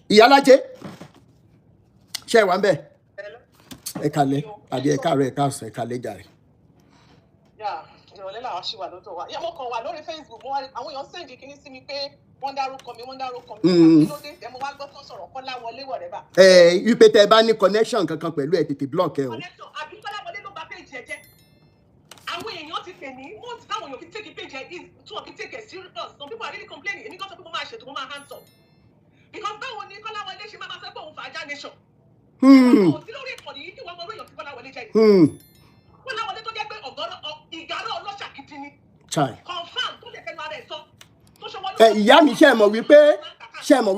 Iyalaje ṣé wà ńbẹ̀ ẹ kálẹ́ àbí ẹ káàárọ̀ ẹ káàsán ẹ kálẹ́ jàre. Ìrọ̀lẹ́ làwọn ṣì wà lọ́dọ̀ wa. Mo kàn wà lórí Facebook, àwọn èèyàn sẹ́ǹdì kìíní sí mi pé wọ́n dárúkọ mi. Kí ló dé? Ẹ mo wá gbọ́ tó sọ̀rọ̀ Kolawole whatever. Wípé tẹ bá ní connection kankan pẹ̀lú ẹ tètè block ẹ o. Connection àbí Kolawole ló bà page ẹ jẹ́. Àwọn èèyàn ti pè ní most táwọn èèyàn fi take page ẹ is tí wọ́n fi take it serious. Some people are really complaining. Èmi kan sọ pé mo máa ṣètò, mo máa hands up. Because báwo ni Kolawole ṣe máa sọ pé òun fàájà nation? Kò sí lórí ìkànnì yìí kí wọ́n mọ orí èèyàn tí Kolawole jẹ́ yìí. Kolawole tó jẹ́ pé ìgárá ọlọ́ṣà kìtì ni. Confirm tó lè fẹ́ máa rẹ̀ sọ. Ìyá mi ṣe mọ̀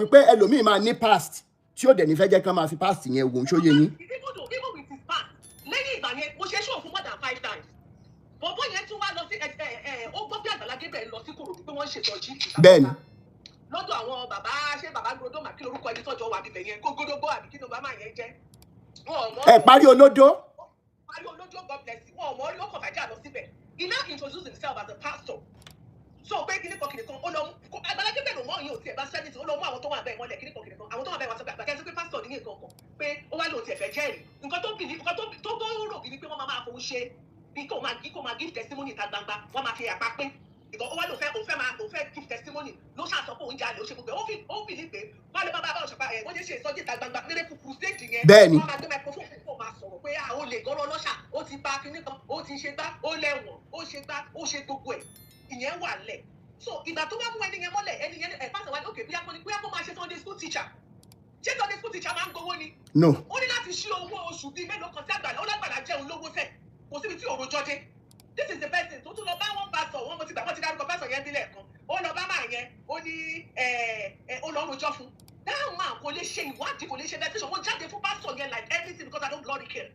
wípé ẹlòmíì máa ní past tí ó dẹ̀ ní fẹ́ jẹ́ kí wọ́n máa fi past yẹn wò ó ṣóyè yín. Even with his past lẹ́yìn ìgbà yẹn mo ṣe show fún more than 5 times. Bọ̀bọ̀ yẹn tún wá lọ sí ó gbọ́ bí Àgbàlá Gabriel lọ sí Kòròdú pé wọ́n ń ṣètọ́jú. Bẹ́ẹ̀ni. Lọ́dọ̀ àwọn bàbá Gbọdọ̀ mà kí lorúkọ ẹni tọ́jọ́ wà níbẹ̀ yẹn Gógódógbó àbí kí ni bàbá yẹn jẹ́. Parí olódó. God bless you. Wọ́n mọ̀ rí ó kọ̀ fàájà lọ síbẹ̀. He now introduced himself as a pastor. So pé kíní kan ó lọ Àgbàlá Gabriel mọ́ ìyẹn ò tiẹ̀ bá sẹ́ni ó lọ mú àwọn tó wà bẹ́ẹ̀ mọ́lẹ̀ kíní kan àwọn tó wà bẹ́ẹ̀ wọ́n sọ pé àgbàkẹ́ sí pé pastor ní nǹkan kan pé ó wá lóun tiẹ̀ fẹ́ jẹ́rìí nǹkan tó rò bí ni pé wọ́n máa fowó ṣe bí kò máa give testimony ìta gbangba wọ́n máa fi àpá pín ìgbọ́n ó wá lóun fẹ́ give testimony ló ṣàṣọ pé òun jalè ó ṣe gbogbo ó bì ní pé wọ́n lè bá ọ̀ṣọ́pá wọ́n ṣe ìsọjí ìta gbangba lérè kúkú stage yẹn bẹ́ẹ̀ni wọ́n máa gbé microphone fún kó máa sọ̀rọ̀ pé ó lè gọ́rọ̀ ọlọ́ṣà ó ti pa kinní kan ó ti ṣe gbá ó lẹ́wọ̀n ó ṣe gbá ó ṣe gbogbo ẹ̀ ìyẹn wà lẹ̀ so ìgbà tó bá mú ẹni yẹn mọ́lẹ̀ ẹni yẹn pàṣẹ wá ní òkè bóyá kó máa ṣe Sunday school teacher ṣé Sunday school teacher máa ń gbowó ni. No. Ó ní láti ṣí owó oṣù bíi mélòó kan sí Àgbàlá ó lágbàlá jẹun lówó fẹ́ kò síbi tí òrojọ́ dé this is the person tó tún lọ bá wọn pásọ wọn mo ti dárúkọ pásọ yẹn bílẹ̀ kan ó lọ bá máa yẹn ó ní ó lọ rojọ́ fún dáhùn máa kò lè ṣe ìwádìí kò lè ṣe bẹ́ẹ̀ wọ́n jáde fún pásọ yẹn like everything because I don't bloody care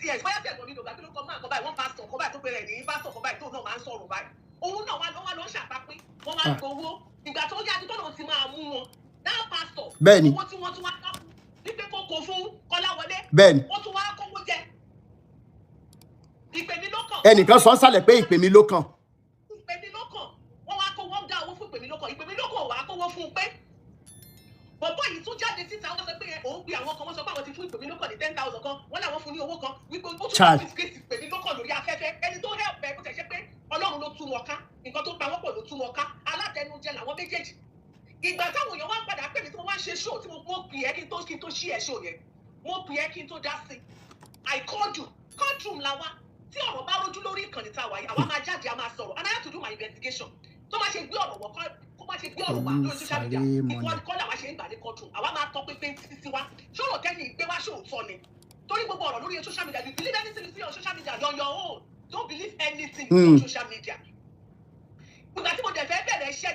yes bóyá tẹ̀ lórí ìdògbà kí ló kọ́ máa kọ́ báyìí wọ́n pásọ kọ́ báyìí tó pèrè ní pásọ kọ́ báyìí tó náà máa ń sọ̀rọ̀ báyìí òun náà wá lọ ṣàpapín wọ́n máa gbowó ìgbà tó yá tó náà ti máa mú wọn náà pásọ bẹ́ẹ̀ni owó tí wọ́n tún wá ná wípé kó kó fún Kolawole bẹ́ẹ̀ni wọ́n tún wá kówó jẹ ìpè mi ló kàn. Ẹnìkan sọ sálẹ̀ pé ìpè mi ló kàn. Ìpè mi ló kàn wọ́n wá kó wọ́n dá owó fún ìpè mi ló kàn ìpè mi ló kàn wá kówó fún un pé bọ̀bọ̀ yìí tún jáde síta wọ́n sọ pé òun gbé àwọn kan wọ́n sọ pé àwọn ti fún ìpè mi ló kàn ní 10,000 kan wọ́n làwọn fún ní owó kan wípé ó tún wá fi gbèsè ìpè mi ló kàn lórí afẹ́fẹ́ ẹni tó help ẹ kó tẹ̀ ṣe pé Ọlọ́run ló tú wọn ká nǹkan tó pa wọ́n pọ̀ ló tú wọn ká alátẹnujẹ làwọn méjèèjì ìgbà táwọn èèyàn wá padà pè mí tí mo wá ṣe show tí mo pè é kí n tó ṣí ẹ̀ show yẹn mo pè é kí n tó dá sí I called you courtroom làwa tí ọ̀rọ̀ bá rojú lórí ìkànnì tá a wáyé àwa máa jáde a máa sọ̀rọ̀ and I have to do my investigation tó bá ṣe gbé ọ̀rọ̀ wọ̀ kó má ṣe gbé ọ̀rọ̀ wá lórí social media ìkọ́ làwa ṣe ń gbà ní courtroom àwa máa tọ́ pínpín títí wá ṣọ́rọ̀ kẹ́yìn ìgbé wá ṣòótọ́ ni torí gbogbo ọ̀rọ̀ lórí social media you believe anything you see on social media you're on your own don't believe anything on social media. Ìgbà tí mo dẹ̀ fẹ́ bẹ̀rẹ̀ iṣẹ́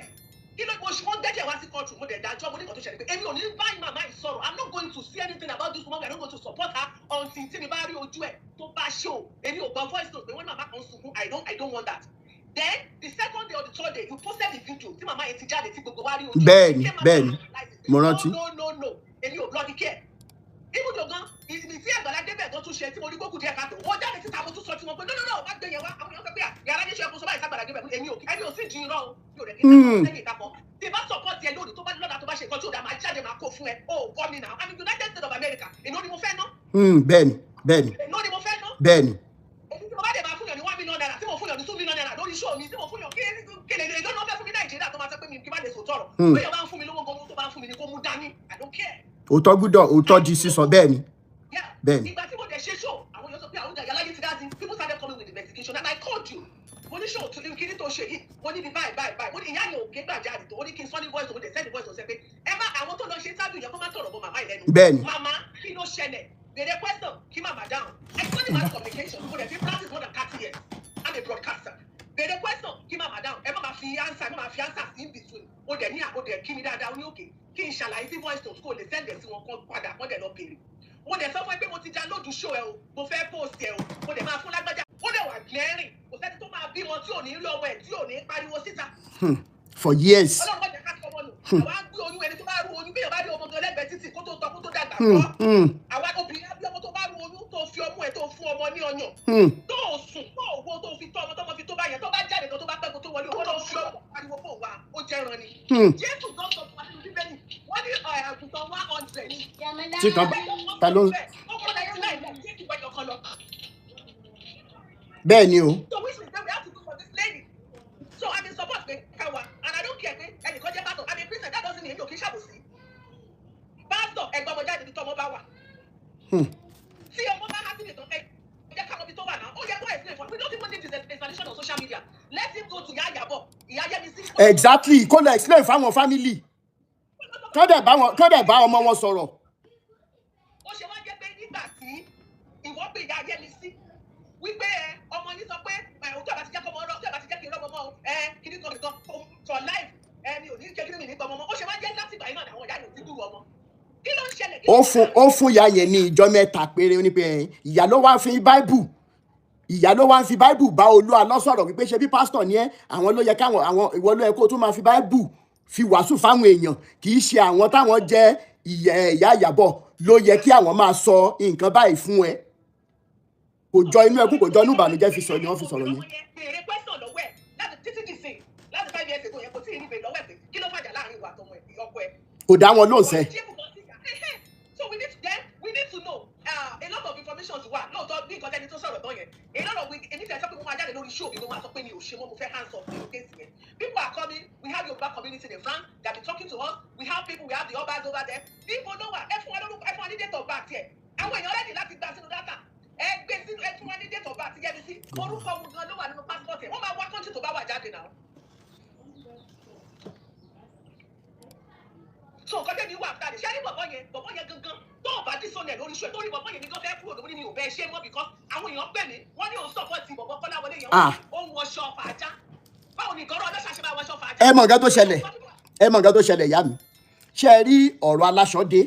kí ló wọ́n gbẹ́jẹ̀ wá sí courtroom mo dẹ̀ dájọ́ mo ní nǹkan tó ṣẹlẹ̀ pé èmi ò ní bá màmá yìí sọ̀rọ̀ I'm not going to see anything about this woman I'm not going to support her until tí mi bá rí ojú ẹ̀ tó bá show èmi ò gbọ́ voice note pé wọ́n màmá kan sunkún I don't want that. Then the second day or the third day you posted the video tí màmá yẹn ti jáde tí gbogbo wa rí ojú ẹ̀. Bẹ́ẹ̀ni mo rántí. No èmi ò bloody care. Ibùdó gan ìsinmi tí Àgbàlá Gabriel gan tún ṣe tí mo rí gbókù díẹ̀ káàtó wọ́n jáde síta mo tún sọ tí wọ́n pé no má gbé yẹn wá àwọn èèyàn sọ pé Iyalaje ṣe ọkùnrin sọ báyìí Àgbàlá Gabriel èmi ò sì jí irọ́ o yóò rẹ̀ kí n sẹ́yìn ìtakọ̀ tí bá support ẹ lónìí tó bá lọ́dà tó bá ṣe nǹkan tí ò dá máa jáde máa kó fún ẹ o kọ́ mi náà I'm in United States of America èló ni mo fẹ́ ná. Bẹ́ẹ̀ni èló ni mo fẹ́ ná. Bẹ́ẹ̀ni. èyí tí mo bá dẹ̀ máa fún yàn ní $1 million tí mo fún yàn ní $2 million lórí show mi tí mo fún yàn kéde èló ni wọ́n fẹ́ fún mi Nàìjíríà tó máa sọ pé mi kí má lè sòtọ̀rọ̀ bóyá bá ń fún mi lówó gan tó bá ń fún mi ní kó mú dání I don't care. òótọ́ di sísọ bẹ́ẹ̀ni. Bẹ́ẹ̀ni. Ìgbà tí mo dẹ̀ ṣe show àwọn èèyàn sọ pé àwọn Iyalaje ti dá sí people started coming with investigation and I called you mo ní show tún kí ní tó ṣe yìí mo ní bí báyìí mo ní ìyá yẹn ò gé gbàjáde tó ó ní kí n sọ ní voice tó mo dẹ̀ send voice tó ṣe pé ẹ má àwọn tó lọ ṣe interview yẹn kó má tọ̀rọ̀ bọ màmá ìlẹ́nu. Bẹ́ẹ̀ni. Màmá kí ló ṣẹlẹ̀ bèrè question kí màmá dáhùn I study mass communication mo dẹ̀ fi practice more than 30 years I'm a broadcaster bèrè question kí màmá dáhùn ẹ má máa fi answer sí in between ó dẹ̀ ní àkódẹ̀ kí mi dáadáa ó ní òkè kí n ṣàlàyé sí voice tó kó lè send ẹ̀ sí wọn kọ́ padà wọ́n dẹ̀ lọ bèrè mo dẹ̀ sọ fún ẹ pé mo ti download show ẹ o mo fẹ́ post ẹ o mo dẹ̀ máa fún lágbájá ó dẹ̀ wà glaring kò sẹ́ni tó máa bímọ tí ò ní rí ọmọ ẹ̀ tí ò ní pariwo síta. For years. Ọlọ́run wọ́n jẹ́ ká tọmọ nù àwa ń gbé oyún ẹni tó bá rú oyún bí èèyàn bá rí ọmọ gan lẹ́gbẹ̀ẹ́ títì kó tó tọ́ kó tó dàgbà kọ́ àwa obìnrin á bí ọmọ tó bá rú oyún tó fi ọmú ẹ̀ tó fún ọmọ ní ọyàn tó sùn tó owó tó fi tọ́ ọmọ tó mọ fi tó bá yẹn tó bá jáde tó bá pẹ́ kó tó wọlé owó tó fi ọmọ pariwo fún wa ó jẹran ni. Jésù tó sọ fún wa nínú Bíbélì wọ́n ní àgùntàn 100 ni. tí kan ta ló bẹ́ẹ̀ ni o. So which means that we have to do for this lady. So I'm in support pé káwa and I don't care pé ẹnìkan jẹ́ pastor I'm a Christian that doesn't mean èmi ò kí ṣàbòsí. Pastor ẹgbẹ́ ọmọ jáde ní tọ́mọ bá wà. Tí ọmọ bá há sí nìkan ẹ̀jẹ̀ káwọn ibi tó wà náà ó yẹ kó explain for we don't even need this explanation on social media. Let him go to Yayabo Iyayemisi. Exactly kó lè explain fáwọn family kọ́dẹ̀ bá ọmọ wọn sọ̀rọ̀. Ó ṣe wá jẹ́ pé nígbà tí ìwọ pè Iyayemisi wípé ọmọ yín sọ pé òkú àbá ti jẹ́ kọ́mọ ọ̀rọ̀ òkú àbá ti jẹ́ kí n rọ́mọ mọ́ kíní kan nìkan for life mi ò ní jẹ́ kí mi nípa ọmọ ó ṣe wá jẹ́ láti ìgbà yìí náà àwọn ìyá yóò ti dúró ọmọ kí ló ń ṣẹlẹ̀. ó fún ìyá yẹn ní ìjọ mẹ́ta péré ó ní pé ìyá ló wá fi báìbù bá Olu Alo sọ̀rọ̀ wípé ṣe bí pásítọ̀ ni ẹ́ àwọn ló yẹ káwọn àwọn ìwọ ló yẹ kó tún máa fi báìbù fi wàásù fáwọn èèyàn kì í ṣe àwọn táwọn jẹ́ ìyá Ìyábọ̀ ló yẹ kí àwọn máa sọ nǹkan báyìí fún ẹ. Kò jọ inú ẹkún kò jọ inú ìbànújẹ́ fi sọ ni wọ́n fi sọ̀rọ̀ yẹn. Bèrè pẹ́sàn lọ́wọ́ ẹ̀ láti títí dì sí láti 5 years ago yẹn kò tí ì rí bèrè lọ́wọ́ ẹ̀ pé kí ló fàjà láàrin ìwà àtọmọ ẹ̀ ọkọ ẹ̀. Kò dá wọn lóhùn sẹ́. So we need to know a lot of information wà lóòótọ́ bí nǹkan tẹ́ni tó sọ̀rọ̀ tán yẹn a lot of èmi fẹ́ sọ pé mo máa jáde lórí show mi mo máa sọ pé mi ò ṣe mọ́ mo fẹ́ hands off nínú kéèsì yẹn. People are coming we have Yoruba community in France they have been talking to us we have people we have the Obas over there. Ibo ló wà ẹ fún wa lórúkọ ẹ fún wa ní date of birth yẹ àwọn èèyàn ready láti gba sínú data ẹ gbé sínú ẹ fún wa ní date of birth yẹn sí orúkọ wọn gan ló wà nínú passport yẹn wọ́n máa wá country tó bá wà jáde náà. So nǹkan tẹ́ni wà fúdàdé ṣé ní bọ̀bọ̀ yẹn gangan tó ọ̀bá dísọ̀nẹ̀ lórí iṣu ẹ̀ tó ní bọ̀bọ̀ yẹn ní gan fẹ́ kúrò lórí ni ò bẹ́ẹ̀ ṣe mọ́ because àwọn èèyàn pè mí wọ́n ní òun support bọ̀bọ̀ Kolawole yẹn ó ń wọṣọ fàájá báwo ni ìkọ́rọ̀ ọlọ́ṣà ṣe máa wọṣọ fàájá. ẹ mọ̀ nǹkan tó ṣẹlẹ̀ ìyá mi ṣé ẹ rí ọ̀rọ̀ aláṣọ dé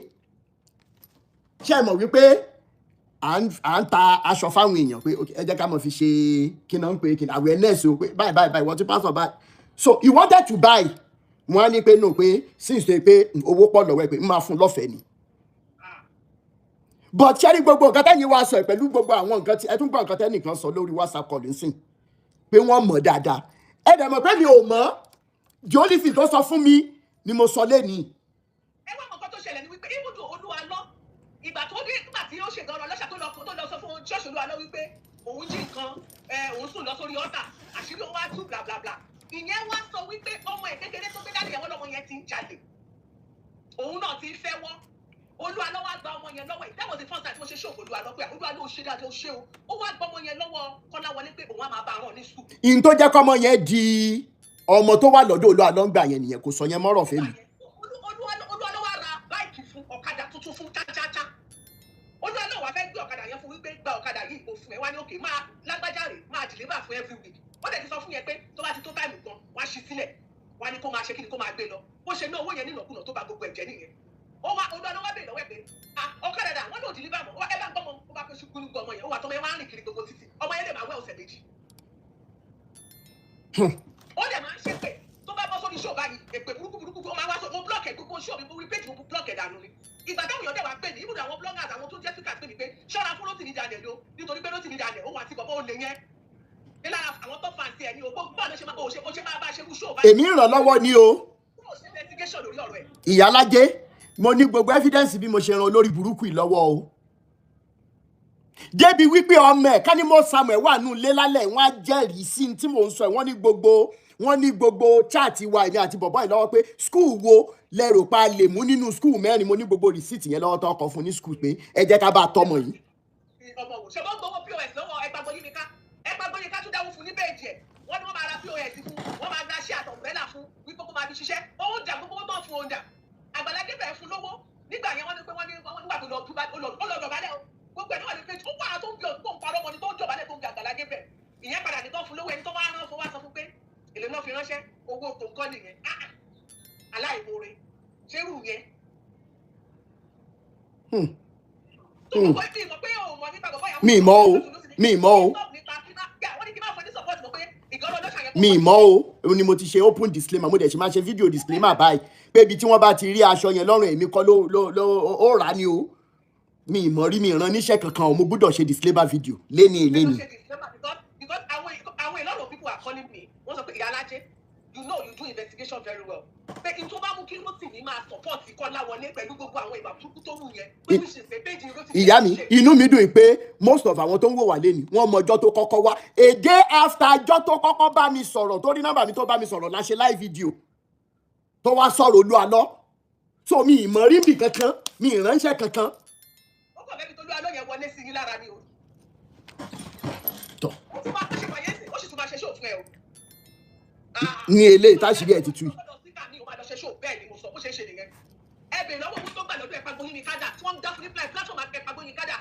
ṣé ẹ mọ̀ wípé à ń ta aṣọ fáwọn èèyàn pé ẹ jẹ́ ká mọ̀ fi ṣe kí náà ń pè kí awareness o pé báyìí wọ́n ti pásọ̀ báyìí so he wanted to buy wọ́n á ní pé no pé since tó pé owó pọ̀ lọ́wọ́ ẹ pé máa fún lọ́fẹ̀ẹ́ ni but ṣé rí gbogbo nǹkan tẹ́yìn wá sọ pẹ̀lú gbogbo àwọn nǹkan tí ẹ tún gbọ́ nǹkan tẹ́nìkan sọ lórí WhatsApp call nsìn pé wọ́n mọ̀ dáadáa ẹ dẹ̀ mọ̀ pé mi ò mọ̀ the only thing tó sọ fún mi ni mo sọ lẹ́ni. ẹ wá mọ̀ nǹkan tó ṣẹlẹ̀ ni wípé ibùdó Olu Alo ìgbà tó dé nígbà tí ó ṣègbọn ọlọ́ṣà tó lọ sọ fún ṣọ́ọ̀ṣì Olu Alo wípé òun jí nǹkan òun sùn lọ sórí ọ̀tà àṣírí òun wá tú bla bla bla ìyẹn wá sọ wípé ọmọ ẹ̀ kékeré tó gbé dání ẹ̀wọ́n lọ́mọ yẹn ti ń jalè òun náà ti ń fẹ́ wọ́n Olu Alo wá gba ọmọ yẹn lọ́wọ́ ẹ̀ that was the first time mo ṣe ṣòfò Olu Alo pé Olu Alo ṣe dáadáa ó ṣe o ó wá gba ọmọ yẹn lọ́wọ́ Kolawole pé òun á máa bá àwọn ní school. ìyìn tó jẹ́ kọ́mọ yẹn di ọmọ tó wà lọ́dọ̀ Olu Alo ń gbà yẹn nìyẹn kò sọ yẹn mọ́rọ̀ fẹ́ mi. Olu Alo wá ra báìkì fún ọ̀kadà tuntun fún cháchá Olu Alo wá fẹ́ gbé ọ̀kadà yẹn fún wípé gba ọ̀kadà yìí kò fún ẹ wá ní òkè máa lágbájá rè máa deliver fún every week ó dẹ̀ ti sọ fún yẹn pé tó bá ti tó táìmù kan wá ṣí sílẹ̀ wá ní kó máa ṣe kí ni kó máa gbé lọ bó ṣe ná owó yẹn nínàkúnà tó bá gbogbo ẹ̀jẹ̀ nìyẹn Olu Alo wá bèèrè lọ́wọ́ ẹ̀ pé ọ̀kadà dà wọ́n ní ò deliver mọ́ ẹ bá gbọ́mọ ó bá pẹ́ ṣùgbọ́n ọmọ yẹn ó wà tọ́mọ yẹn wá rìn kiri gbogbo títì ọmọ yẹn lè máa wẹ̀ ọ̀sẹ̀ méjì ó dẹ̀ máa ń ṣe pé tó bá bọ́ sórí ṣóò báyìí èpè burúkú ó máa wá sọ mo blọọkì gbogbo ṣóò mi mo rí péjì mo blọọkì dànù ni ìgbà táwọn èèyàn dẹ̀ wá pè mí ibùdó àwọn bloggers àwọn tó jẹ́ speakers pè mí pé ṣọ́ra fún Rotimi Daniel o nítorí pé Rotimi Daniel òun àti bọ̀bọ̀ olè yẹn ní lára àwọn tó fà sí ẹ̀ ní o gbogbo àná ṣe máa bá ṣe rú ṣóò báyìí. èmi ìrànlọ́wọ́ ni o Iyalaje mo ní gbogbo evidence bí mo ṣe ran olórí burúkú yìí lọ́wọ́ o débi wípé ọmọ ẹ̀ kánimọ̀ Samuel wà nù lé lálẹ́ wọ́n á jẹ́rìí sí tí mò ń sọ ẹ̀ wọ́n ní gbogbo chat wa èmi àti bọ̀bọ́ yìí lọ́wọ́ pé school wo lẹ́rò pa lè mú nínú school mẹ́rin mo ní gbogbo receipt yẹn lọ́wọ́ tó ọkọ̀ fún ní school pé ẹ jẹ́ ká bá a tọmọ yìí. ọmọ wò ṣe wọ́n gbowó POS lọ́wọ́ ẹgbàgbọ́ yìí ká tún dáwọ́ fún ní bẹ́ẹ̀jì ẹ̀ wọ́n ní wọ́n máa ra POS fún wọ́n máa gba ṣé àtọ̀mùrẹ́là fún wípé kó máa fi ṣiṣẹ́ owó jà gbogbo tó fún oúnjẹ Àgbàlá Gabriel fún lówó nígbà yẹn wọ́n ní pé wọ́n nígbà tó lọ dọ̀bálẹ̀ o gbogbo ẹ̀ náà wà ní pé ó wà tó ń bí ọdún tó ń parọ́ mọ́ ni tó ń jọ̀bálẹ̀ tó ń bí Àgbàlá Gabriel ìyẹn padà ní tó fún lówó ẹni tó wá rán fún wá sọ fún pé èlé náà fi ránṣẹ́ owó tó ń kọ́ nìyẹn Alaimore ṣerú yẹn. tó kọ́ pé ìmọ̀ pé òun mọ̀ nípa bàbá yàrá mi mọ̀ o ni mo ti ṣe open disclaimer mo dẹ̀ ṣe máa ṣe video disclaimer báyìí pé ibi tí wọ́n bá ti rí aṣọ yẹn lọ́rùn èmi kọ́ ló rà ní o mi ìmọ̀ rí mi ìran níṣẹ́ kankan o mo gbọ́dọ̀ ṣe disclaimer video léni. Because àwọn a lot of people are calling me wọ́n sọ pé Iyalaje you know you do investigation very well. Pé kí n tó bá mú kí Rotimi máa support Kolawole pẹ̀lú gbogbo àwọn ìwà burúkú tó wù yẹn. Pé which is the page Rotimi. Ìyá mi, inú mi dùn pé most of àwọn tó ń wò wá lẹ́ni wọ́n mọ ọjọ́ tó kọ́kọ́ wá. A day after ọjọ́ tó kọ́kọ́ bá mi sọ̀rọ̀ tó rí nọ́mbà mi tó bá mi sọ̀rọ̀ la ṣe live video tó wá sọ̀rọ̀ Olu Alo. So mi ìmọ̀ rí bì kankan, mi ìránṣẹ́ kankan. Ó kàn lẹ́bi tó Olu Alo yẹn wọlé sí yín lára ni o. Tọ́. Ó ti máa ṣe wáyé sí, ó sì tún máa ṣe ṣó fún ẹ o. Ní eléyìí táṣìírí ẹ̀ ti tú. Bẹ́ẹ̀ ni mo sọ bó ṣe ṣe nìyẹn. Ẹ bèrè lọ́wọ́ owó tó gbà lọ́dọ̀ ẹ̀pàgbọ́n yín ní kádà tí wọ́n ń dá fún ní platform ẹ̀pàgbọ́n yín kádà.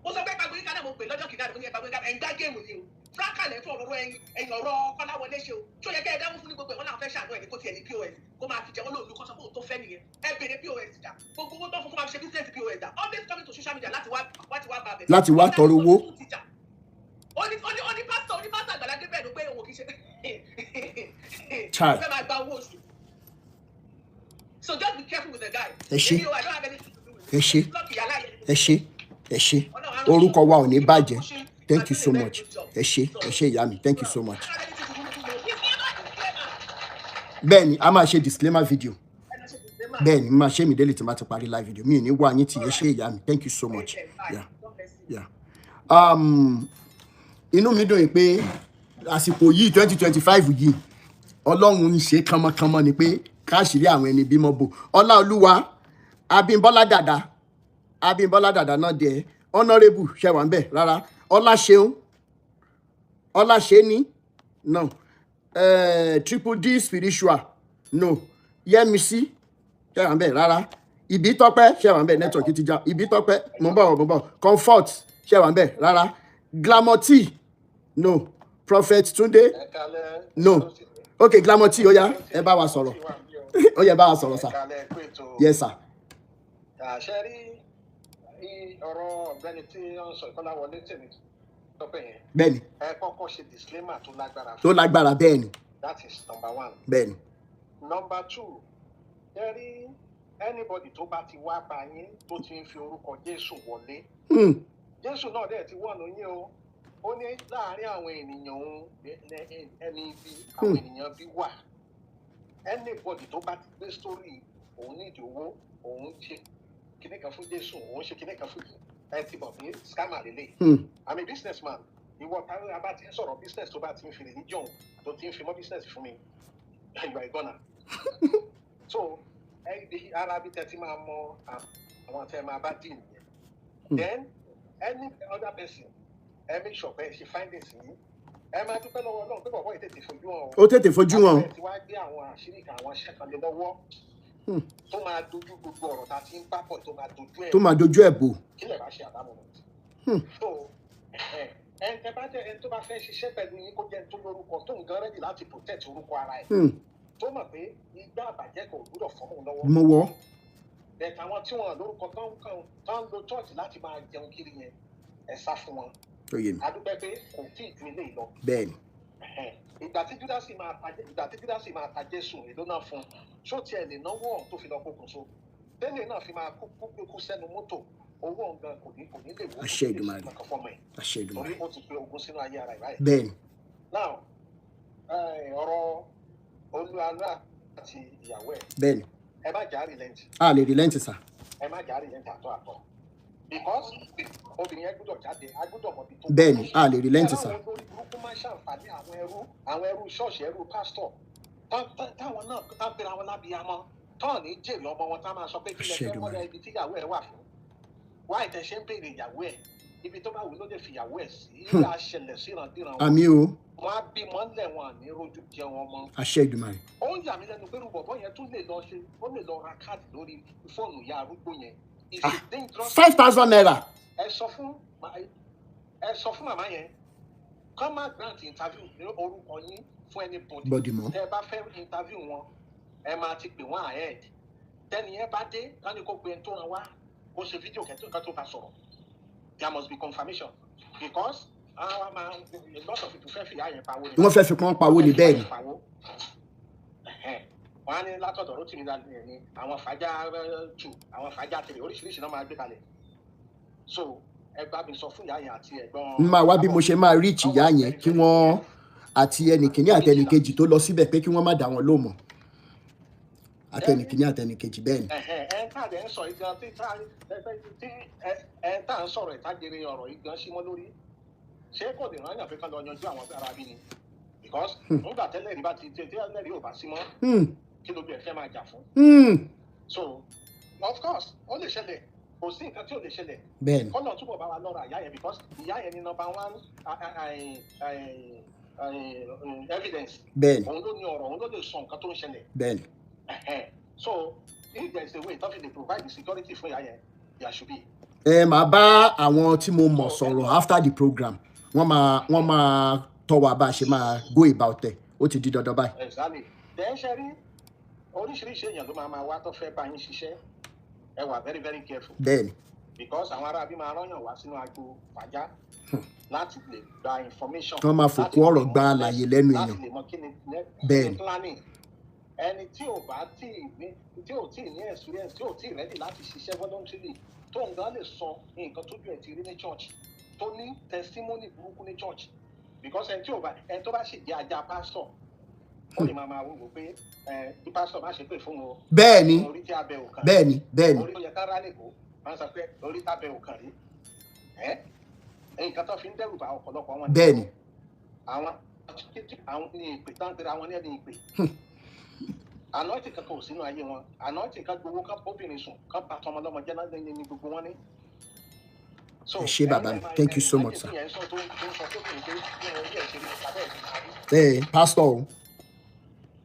Mo sọ pé ẹ̀pàgbọ́n yín kádà mo pè lọ́jọ́ kìkádà mo ní ẹ̀pàgbọ́n yín kádà ẹ̀ ń gbá géèmù ni o. Fúrákàlẹ̀ fún ọ̀rọ̀ ẹ̀yìn ọ̀rọ̀ Kolawole ṣe o. Tí ó yẹ kẹ́ ẹ dáhùn fún ní gbogbo ẹ̀ wọ́n náà fẹ́ ṣàánú ẹ̀ ní kó tiẹ̀ ní POS kó máa fi jẹ́ wọ́n lóòlù kọ́sọ́ fún òun tó fẹ́ nìyẹn. Ẹ bèrè POS dà. Gbogbo owó tó fún kó máa fi ṣe business POS dà. Always coming to social media láti wá bá bẹ̀. Láti wá tọrọ owó. Ó ní pásítọ̀ Àgbàlá Gabriel ló pé òun kì í ṣe Child. fẹ́ máa gba owó oṣù. So just be careful with the guy. Ẹ ṣé. I don't have anything to do with it. Ẹ ṣé. Block Iyalaje. Ẹ ṣé. Ẹ ṣé. Orúkọ wa ò ní bàjẹ́. Thank you so much. Ẹ ṣé. Ẹ ṣé ìyá mi. Thank you so much. Bẹ́ẹ̀ni, a máa ṣe disclaimer video. Bẹ́ẹ̀ni, máa ṣe mi délé tí máa ti parí live video. Mi ò ní wá yín tí ẹ ṣé ìyá mi. Thank you so much. Yeah. Yeah. Inú mi dùn pé àsìkò yìí 2025 yìí Ọlọ́run ń ṣe kánmọ́kánmọ́ ni pé káṣírí àwọn ẹni bímọ bò. Ọláolúwa Abímbọ́lá Dàda náà dẹ̀ honourable ṣẹ̀wà ń bẹ̀ rárá. Ọláṣẹ́ni no. Triple D spiritual no. Yẹ́misí ṣẹ̀wà ń bẹ̀ rárá. Ìbítọ́pẹ́ ṣẹ̀wà ń bẹ̀ network ti já. Ìbítọ́pẹ́ mo ń bọ̀. Comfort ṣẹ̀wà ń bẹ̀ rárá. Glamour T no. Prophet Túndé no. Okay, Glamour T ó yá ẹ bá wa sọ̀rọ̀. Ó yẹ bá wa sọ̀rọ̀ sà. Yes sir. Ṣé rí ọ̀rọ̀ ọ̀gbẹ́ni tí ó ń sọ Kolawole tèmi tọ́pẹ́ yẹn? Bẹ́ẹ̀ni. Ẹ kọ́kọ́ ṣe disclaimer tó lágbára. Tó lágbára bẹ́ẹ̀ni. That is number one. Bẹ́ẹ̀ni. Number two, ṣé rí anybody tó bá ti wá bá yín tó ti ń fi orúkọ Jésù wọlé. Jésù náà dẹ̀ ti wọ̀nù yín o. Ó ní láàárín àwọn ènìyàn òun ẹni bí àwọn ènìyàn bí wà. Anybody tó bá ti gbé story òun ní ìdíwọ́ òun ṣe kíní kan fún Jésù òun ṣe kíní kan fún ẹ ti bọ̀ bí scammer lélẹ̀. I'm a businessman. Ìwọ táwọn abá ti ń sọ̀rọ̀ business tó bá ti ń fi religion tó ti ń fi mọ́ business fún mi ìgbà ìgbọ́nà. So ara bí tẹ́ ti máa mọ àwọn tẹ́ máa bá dín nìyẹn. Then any other person ẹ make sure pé ṣe findings yìí ẹ máa dúpẹ́ lọ́wọ́ náà pé bọ̀bọ̀ yìí tètè fojú wọn. Ó tètè fojú wọn. Àti wá gbé àwọn àṣírí kan àwọn iṣẹ́ kan lé lọ́wọ́ tó máa dojú gbogbo ọ̀rọ̀ tá a ti ń bá pọ̀ tó máa dojú ẹ̀ bò. Kí lè bá ṣe àbámọ̀. So ẹ bá jẹ́ ẹni tó bá fẹ́ ṣiṣẹ́ pẹ̀lú yín kó jẹ́ ẹni tó lórúkọ tó ń gan rẹ́dì láti protect orúkọ ara ẹ̀. Tó mọ̀ pé igbá àbàjẹ́ kò gbúdọ̀ fọ́mù lọ́wọ́. Mo wọ́. Bẹ̀ẹ̀ àwọn tí wọ́n lórúkọ tó ń lo church láti máa jẹun kiri yẹn ẹ sá fún wọn. Adúpẹ́ pé kò tí ì ju ilé ìlọ. Bẹ́ẹ̀ni. Ìgbà tí Júdásì máa ta Jésù èló náà fún ṣó tiẹ̀ lè náwó ọ̀hún tó fi lọ pokùnso. Tẹ́lẹ̀ náà fi máa kú sẹ́nu mọ́tò owó ọ̀gán kò ní lè wó. Àṣẹ Èdùmàrè. Àṣẹ Èdùmàrè. Torí ó ti pe ogun sínú ayé ara ìbáyìí. Bẹ́ẹ̀ni. Now ọ̀rọ̀ Olu Alo àti ìyàwó ẹ̀. Bẹ́ẹ̀ni. Ẹ má jà relent. A lè relent sà. Ẹ má jà relent àtọ̀. Because obìnrin yẹn gbúdọ̀ jáde a gbúdọ̀ mọ̀ bí tó. Bẹ́ẹ̀ni a lè relent sà. Àwọn olórí burúkú máa ń ṣàǹfààní àwọn ẹrú ṣọ́ọ̀ṣì ẹrú pásítọ̀ táwọn náà tá ń pera wọn lábíyamọ táwọn ní jèrè ọmọ wọn tá máa sọ pé kí lẹ́gbẹ́ mọ́lẹ̀ ibi tí ìyàwó ẹ̀ wà fún. Wá ìtẹ̀ ṣe ń béèrè ìyàwó ẹ̀ ibi tó bá wù ló lè fi ìyàwó ẹ̀ sí ilé àṣẹlẹ̀ sírandiran. Àmì o. Wọ́n á bí mọ́lẹ̀ wọn ní rojú jẹun ọmọ. Àṣẹ Èdùmàrè. Ó ń yà mí lẹ́nu pé rúbọ̀bọ̀ yẹn tún lè lọ ra káàdì lórí fóònù ìyá arúgbó yẹn. 5,000 naira. Ẹ sọ fún màmá yẹn kọ́ máa grant interview ní orúkọ yín fún anybody. Tẹ́ ẹ bá fẹ́ interview wọn ẹ máa ti pè wọ́n ahead. Tẹ́ni ẹ bá dé láti kó pe ẹni tó ràn wá kó ṣe fídíò kẹ́tọ́ tó bá sọ̀rọ̀. There must be confirmation because a lot of people fẹ́ fi ìyá yẹn pawó ni. Wọ́n fẹ́ fi pọ́n pawó ni bẹ́ẹ̀ ni. Wọ́n á ní látọ̀dọ̀ Rotimi ní àwọn fàájà 2 àwọn fàájà 3 oríṣiríṣi náà máa gbé kalẹ̀. So ẹ bá mi sọ fún ìyá yẹn àti ẹ̀gbọ́n. Máa wá bí mo ṣe máa reach ìyá yẹn kí wọ́n àti ẹnìkíní àtẹnìkejì tó lọ síbẹ̀ pé kí wọ́n má dá wọn lóhùn mọ́ àtẹnìkíní àtẹnìkejì bẹ́ẹ̀ ni. Káàdé ń sọ ìgbà tí tá à ń sọ̀rọ̀ ìtajere ọ̀rọ̀ ìgbà sí mọ́ lórí ṣé kò lè rán yànfẹ́ kan lọ yanjú àwọn ara bí ni because nígbà tẹ́lẹ̀ rí bá ti tẹ́ tẹ́lẹ̀ rí ò bá sí mọ́ kí ló bí ẹ fẹ́ máa jà fún. So of course ó lè ṣẹlẹ̀ kò sí nǹkan tí ò lè ṣẹlẹ̀ bẹ́ẹ̀ ni kọ́nà túbọ̀ bá wa lọ́rọ̀ àyà yẹn because ìyá yẹn ni number one evidence bẹ́ẹ̀ ni òun ló ní ọ̀rọ̀ òun ló lè sọ nǹkan tó ń ṣẹlẹ̀. bẹ́ẹ̀ ni. So if there is a way that they provide the security for yẹn there should be. Màá bá àwọn tí mo mọ̀ sọ̀rọ̀ after the program wọ́n máa tọ́ wa bá a ṣe máa go about it ó ti di dandan báyìí. Exactly. Then ṣe rí oríṣiríṣi èèyàn ló máa wá tó fẹ́ bá yín ṣiṣẹ́ ẹ wà very very careful. bẹ́ẹ̀ni. Because àwọn ará bí máa rányàn wá sínú agbo fàjá láti lè gba information. wọ́n máa fòkú ọ̀rọ̀ gba àlàyé lẹ́nu èèyàn. láti lè mọ kí ni planning. Ẹni tí ò bá tí ì ní experience tí ò tí ì ready láti ṣiṣẹ́ voluntarily tó ń gan lè sọ nǹkan tójú ẹ̀ ti rí ní church tó ní testimony burúkú ní church because ẹni tó bá ṣe jẹ́ ajá pastor ó lè máa wò pé kí pastor má ṣe pé fún o. bẹ́ẹ̀ni orí tí abẹ ò kàn rí. bẹ́ẹ̀ni bẹ́ẹ̀ni. orí tó yẹ ká rà nìkó máa ń sọ pé orí tí abẹ ò kàn rí. nǹkan tó fi ń dẹ́rù bá ọ̀pọ̀lọpọ̀ wọn. bẹ́ẹ̀ni. àwọn ní ìpè tán pera wọn ní ẹni ìpè. Anointing kankan ò sínú ayé wọn anointing kan gbowó kan bóbìnrin sùn kan bá tọmọ lọmọ jẹ náà ní gbogbo wọn ní. ẹ ṣé bàbá mi thank you so much sir. pastor o.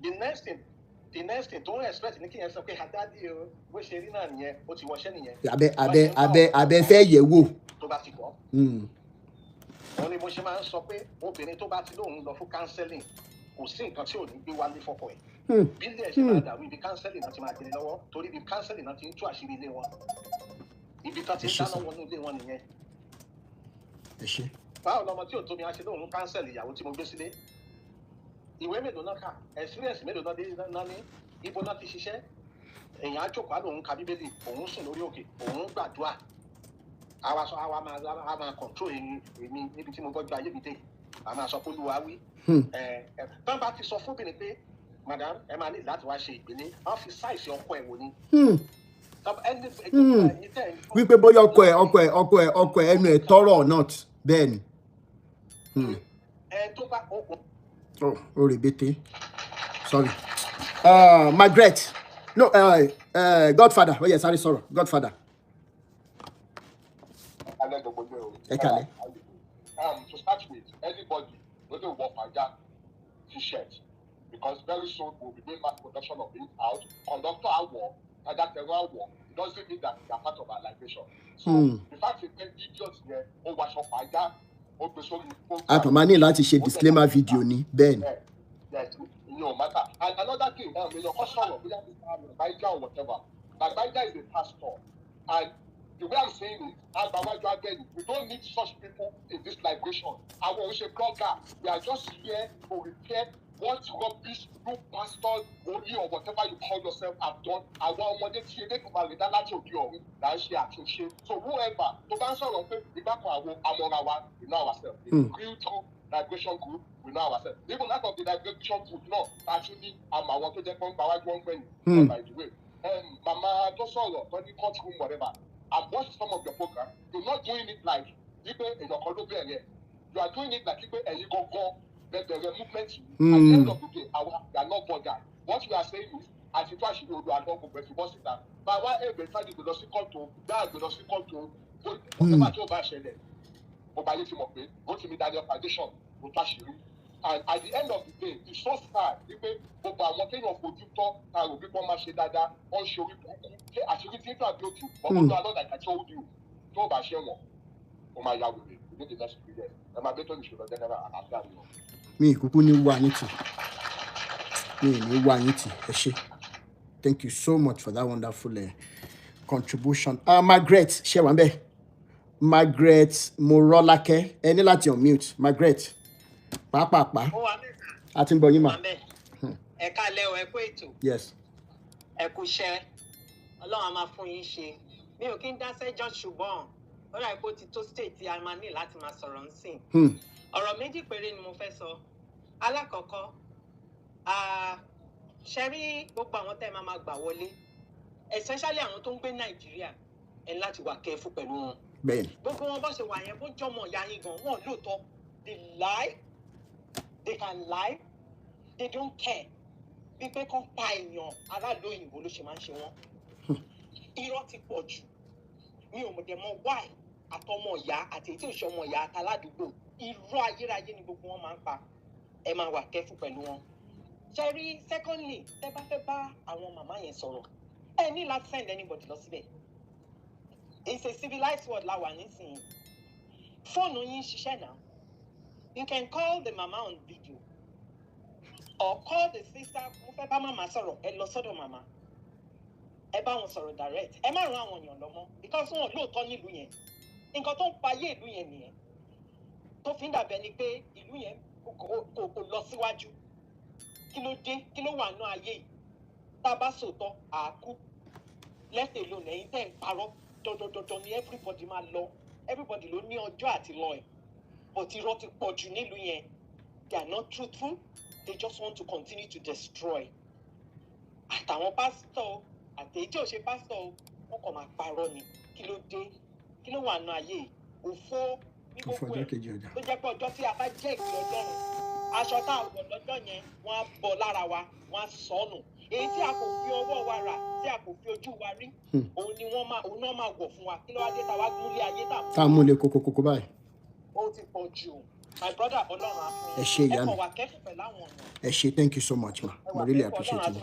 the next thing tó ń expect ní kí yẹn sọ pé àdáàdì o bó ṣe rí náà nìyẹn ó ti wọṣẹ́ nìyẹn. abẹ fẹ́ yẹ̀ wò. tó bá ti gbọ́. òun ni mo ṣe máa ń sọ pé obìnrin tó bá ti lóun lọ fún counseling kò sí nǹkan tí ò ní gbé wálé fọ́kọ ẹ̀. bílẹ̀ ẹ̀ ṣe máa dàrú ibi counseling náà ti máa délé lọ́wọ́ torí ibi counseling náà ti ń tú àṣírí ilé wọn ibi kan ti ń dáná wọnú ilé wọn nìyẹn. báwo lọmọ tí ò tóbi á ṣe lóun counsel ìyàwó tí mo gbé sílé ìwé mélòó náà kà experience mélòó náà ní ibo náà ti ṣiṣẹ́ èèyàn á jókòó á lóun ka bíbélì òun sùn lórí òkè òun gbàdúrà àwa máa control èmi níbi tí mo gbọ́dọ̀ ayé mi dé a máa sọ pé olúwa wí. tán bá ti sọ fúnbìnrin pé madam ẹ máa ní láti wá ṣe ìgbélé wọn fi ṣáìsì ọkọ ẹ wò ni. wípé bóyá ọkọ ẹ ẹnu ẹ tọrọ or not bẹ́ẹ̀ ni. tó bá o rèbètè sorry Margaret no Godfather ó yẹ sáré sọ̀rọ̀ Godfather. ẹ kàlẹ́. To start with, anybody will work like that t-shirt because very soon we'll be doing mass production of it out. Conductor award, and that award it doesn't mean that they are part of our liberation. So the fact that idiots here, oh wash up like that, oh be so. A kàn máa ní láti ṣe disclaimer video ni bẹ́ẹ̀ ni. Yes, no matter. And another thing, your customer, whether it's Bible or whatever, like Bible is a pastor, and the way I'm saying it, we don't need such people in this liberation. I want to say, blogger, we are just here to repair what rubbish you pastors, only or whatever you call yourself have done. I want one day to make that so whoever, to answer on the back of our, we know ourselves. The real true liberation group, we know ourselves. Even out of the liberation group, no, actually, I want to just by the way. Mama, just solo, don't you courtroom, whatever. I've watched some of your program. You're not doing it like you are doing it like you go the movement. At the end of the day, we are not bothered. What we are saying is, as if I should do not go but you must sit down. But why every time you go to control, that go to control, whatever job I share them. Go to me that your foundation will touch you. And at the end of the day, it's so sad. But I'm not of what you talk, I will become much dada, on show you. Actually, think I built you, but like I told you, so by shame for my Yahweh, we need the next 3 years. And my better should have never understand you. Me, Kukuni Waniti. Me, Waniti. Thank you so much for that wonderful contribution. Margaret, Shewambe. Margaret Morolake. Any láti on mute. Margaret. Pàápàá. A ti ń gbọ́ yín mà. Ẹ káalẹ́ o, ẹ kú ètò. Yes. Ẹ kú iṣẹ́. Ọlọ́run á máa fún yín ṣe. Mi ò kí ń dá sẹ́jọ́ ṣùgbọ́n ó rà pé ó ti tó state tí a máa ní láti máa sọ̀rọ̀ ńsìn. Ọ̀rọ̀ méjì péré ni mo fẹ́ sọ. alákọ̀ọ́kọ́ ṣẹ́rí gbogbo àwọn tẹ́ máa gbà wọlé especially àwọn tó ń gbé Nàìjíríà ẹ láti wà careful pẹ̀lú wọn. bẹ́ẹ̀ni. gbogbo wọn bá ṣe wà yẹn bó jọmọ ìyá yín gan wọn lóòótọ́ they lie they can lie they don't care bí pé kán pa èèyàn aráàlú òyìnbó ló ṣe máa ń ṣe wọn. irọ́ ti pọ̀ jù mi ò mọ̀dẹ̀ mọ why àtọmọ ìyá àti èyí tí ò ṣe ọmọ ìyá àtàládùúgbò irọ́ ayérayé ni gbogbo wọn máa ń pa ẹ máa wà careful pẹ̀lú wọn. ṣẹ́rí secondly tẹ́ bá fẹ́ bá àwọn màmá yẹn sọ̀rọ̀ ẹ ní láti send anybody lọ síbẹ̀. It's a civilized world la wà nísìnyí. Fóònù yín ṣiṣẹ́ náà. You can call the mama on video or call the sister. Mo fẹ́ bá màmá sọ̀rọ̀ ẹ lọ sọ́dọ̀ màmá. Ẹ bá wọn sọ̀rọ̀ direct. Ẹ má ràn àwọn èèyàn lọ́mọ because wọn lóòótọ́ nílùú yẹn. Nǹkan tó ń pa ayé ìlú yẹn nìyẹn. Tó fi ń dàbẹ̀ ni pé ìlú yẹn kò lọ síwájú. Kí ló dé? Kí ló wà nú ayé yìí? Tá a bá sòótọ́ àákú. Let alone ẹ̀yin tẹ́ ń parọ́. Dandandandan ni everybody máa lọ everybody ló ní ọjọ́ àti lọ ẹ̀ but irọ́ ti pọ̀ jù nílùú yẹn they are not truthful they just want to continue to destroy àtàwọn pásítọ̀ àti èyí tí ò ṣe pásítọ̀ wọn kàn máa parọ́ ni kí ló dé kí ló wà nù ayé òfò ní gbogbo ẹ̀ tó jẹ́ pé ọjọ́ tí a bá jẹ́ ìpè Ọlọ́run aṣọ tá a wọ̀ lọ́jọ́ yẹn wọ́n á bọ́ lára wa wọ́n á sọnù èyí tí a kò fi ọwọ́ wa rà tí a kò fi ojú wa rí òun ni òun náà máa wọ̀ fún wa kí ló wá dé tá a wá múlé ayé tá a múlé kókókókó báyìí. ó ti pọ̀ jù my brother Ọlọ́run á fún ẹ ṣé ìyá mi ẹ kàn wá kẹ́fù pẹ̀lú àwọn ọ̀nà. ẹ ṣé thank you so much ma mo really appreciate you. ẹ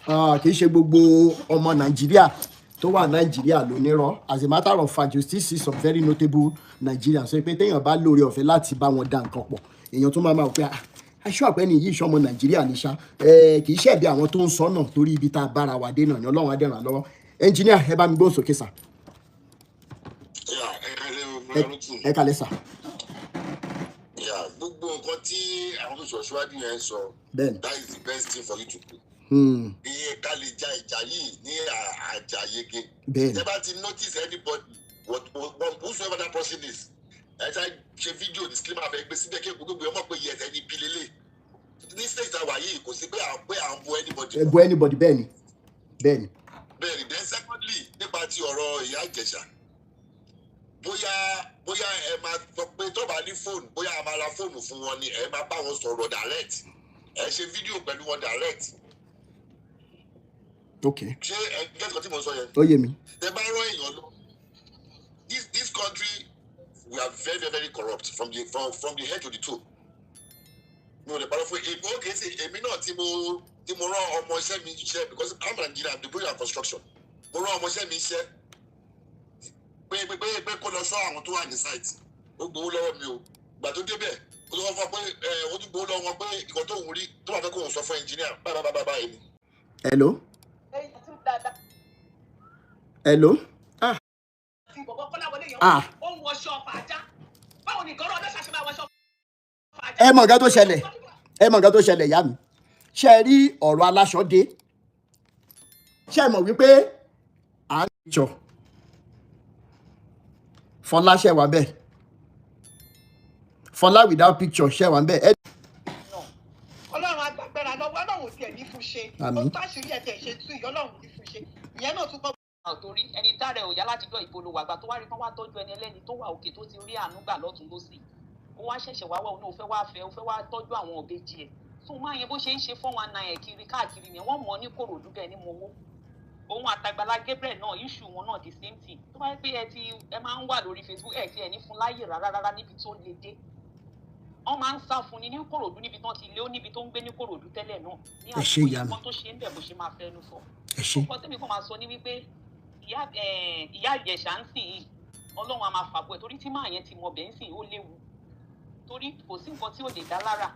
ṣé kì í ṣe gbogbo ọmọ Nàìjíríà tó wà Nàìjíríà ló nírọ́ as a matter of fact you still see some very notable Nigerians so pé téèyàn bá lóore ọ̀fẹ́ láti bá wọn dá nǹkan pọ̀ èèyàn tó máa pé aṣọ àpẹni yìí sọmọ Nàìjíríà ní ṣá kì í ṣẹ̀bi àwọn tó ń sọ náà torí ibi tá a bára wa dé náà ni Ọlọ́run á dẹ̀ ràn lọ́wọ́ ẹnjìníà ẹ bá mi gbóhùn sókè sà. ẹ kálẹ́ sà. gbogbo nǹkan tí àwọn tó sọ síwájú yẹn sọ that is the best thing for you to do. iye ká lè ja ìjà yìí ní àjàyege. ẹ bá ti notice anybody whosoever that person is ẹ ṣe fídíò disclaimer abẹ gbé síbẹ̀ kí gbogbo ọmọ pé yẹsẹ̀ ní ibi lélẹ̀ ní stage àwa yìí kò sí pé à ń bu anybody. ẹ bu anybody bẹ́ẹ̀ ni. then secondly nípa ti ọ̀rọ̀ Ìyá Ìjẹ̀ṣà bóyá ẹ máa sọ pé tó bá ní fóònù bóyá a máa ra fóònù fún wọn ni ẹ máa bá wọn sọ̀rọ̀ direct ẹ ṣe fídíò pẹ̀lú wọn direct. ṣé ẹ gẹ́gẹ́ kan tí mo sọ yẹn. ó yé mi. ẹ bá rán èèyàn lọ this country we are very very very corrupt from the head to the toe. mi ò lè parọ́ fún èmi ó kèé sí èmi náà tí mo rán ọmọ iṣẹ́ mi iṣẹ́ because I'm Nigerian the building and construction mo rán ọmọ iṣẹ́ mi iṣẹ́ pé kó lọ sọ àwọn tó wà ní site ó gbowó lọ́wọ́ mi o gbà tó débẹ̀ ó sọ fún pé ó tún gbowó lọ́wọ́ wọn pé ìkan tó ń rí tó wà fẹ́ kó òun sọ fún engineer báyìí ni. hello. hello. bọ̀bọ̀ Kolawole yẹn ó ń wọṣọ ọ̀fà ajá báwo ni ìkọ́rọ̀ ọdẹ ṣàṣẹ máa wọṣọ ọ̀fà ajá. ẹ mọ̀ nǹkan tó ṣẹlẹ̀ ìyá mi ṣe rí ọ̀rọ̀ aláṣọ dé ṣe mọ̀ wípé à ń jọ Fọlá ṣe wà bẹ́ẹ̀ Fọlá without picture ṣe wà bẹ́ẹ̀. Ọlọ́run agbágbára lọ́wọ́ Ọlọ́run tiẹ̀ ní fún ṣe ó tó àṣírí ẹ̀ tẹ̀ ṣe tú ìyọ́ Ọlọ́run ní fún ṣe ìyẹn náà tún kọ́. torí ẹni dára ẹ̀ ò yá láti gbọ́ ìpolówó àgbà tó wá rí kán wá tọ́jú ẹni ẹlẹ́ni tó wà òkè tó ti rí àánú gbà lọ́tún lọ́sì ó wá ṣẹ̀ṣẹ̀ wá wá òun náà ó fẹ́ wá tọ́jú àwọn òbejì ẹ̀ tó máa yẹn bó ṣe ń ṣe fún wọn náà ẹ̀ kiri káàkiri yẹn wọ́n mọ̀ ní Kòròdú bẹ́ẹ̀ ni mo wó òun àtàgbàlá Gabriel náà issue wọn náà the same thing tó bá yẹ pé ẹ máa ń wà lórí Facebook ẹ̀ tí ẹ̀ ní fún láyè rárá níbi tó le dé wọ́n máa ń sá fún ni ní Kòròdú níbi tán ti lé ó níbi tó ń gbé ní Kòròdú tẹ́lẹ̀ náà ní àdúgbò yẹn kan tó ṣe ń bẹ̀ bó ṣe máa fẹ́nu fọ. nǹkan tẹ́mi kan máa sọ ní wípé Ìyá Ìjẹ̀ṣà ń sìn yìí Ọlọ́run á máa fàbọ̀ ẹ̀ torí tí máa yẹn ti mọ̀ bẹ́ẹ̀ ń sìn ó léwu torí kò sí nǹkan tí ò lè dá lára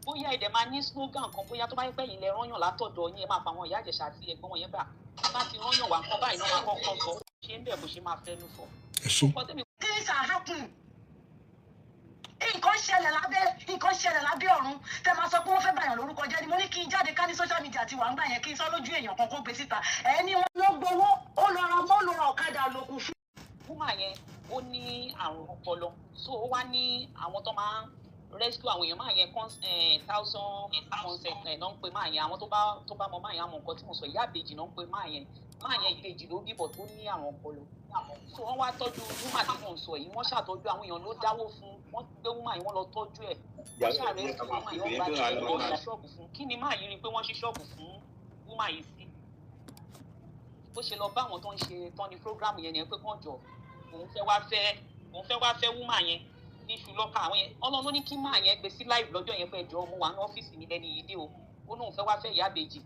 bóyá ẹ̀dẹ̀ máa ní slogan kan bóyá tó bá yẹ pé yín lẹ rányàn látọ̀dọ̀ yín ẹ máa fa àwọn Ìyá Ìjẹ̀ṣà àti ẹ̀gbọ́n wọn yẹn gbà bá ti rányàn wá nǹkan báyìí náà máa kọ́kọ́ sọ ṣe ń bẹ̀ bó ṣe máa fẹ́nu fọ. nǹkan ṣẹlẹ̀ lábẹ́ ọ̀run tẹ máa sọ pé wọ́n fẹ́ bàyàn lórúkọ jẹ́ ni mo ní kí n jáde ká ní social media ti wà ń gbà yẹn kí n sọ lójú èèyàn kan kó gbé síta ẹni wọn ló gbowó ó lọ ra mọ́ ló ra ọ̀kadà lòkù fún. fúnmà yẹn ó ní àrùn ọpọlọ so ó wá ní àwọn tó máa rescue àwọn èèyàn máa yẹn 1000 consent náà ń pè máa yẹn àwọn tó bá mọ máa yẹn àmọ́ nǹkan tí mo sọ ìyá ìbejì náà ń pè máa yẹn ìbejì ló bíbọ̀ tó ní àrùn ọpọlọ so wọ́n wá tọ́jú wúmà tí mò ń sọ yìí wọ́n ṣàtọ́jú àwọn èèyàn ló dáwó fún wọ́n gbé wúmà yìí wọ́n lọ tọ́jú ẹ̀ wọ́n ṣàrẹ́ sí wúmà yìí wọ́n gba wọ́n ṣí ṣọ́ọ̀bù fún kí ni máa yí rí pé wọ́n ṣí ṣọ́ọ̀bù fún wúmà yìí sí bó ṣe lọ bá àwọn tó ń ṣe tán ní program yẹn ni pé kàn jọ òun fẹ́ wá fẹ́ wúmà yẹn ní ṣùlọ́kà àwọn yẹn ọlọ́run ní kí máa yẹn gbé sí live lọ́jọ́ yẹn pé ẹjọ́ mo wà ní ọ́fíìsì mi lẹ́ni yìí dé o ó lóun fẹ́ wá fẹ́ ìyá ìbejì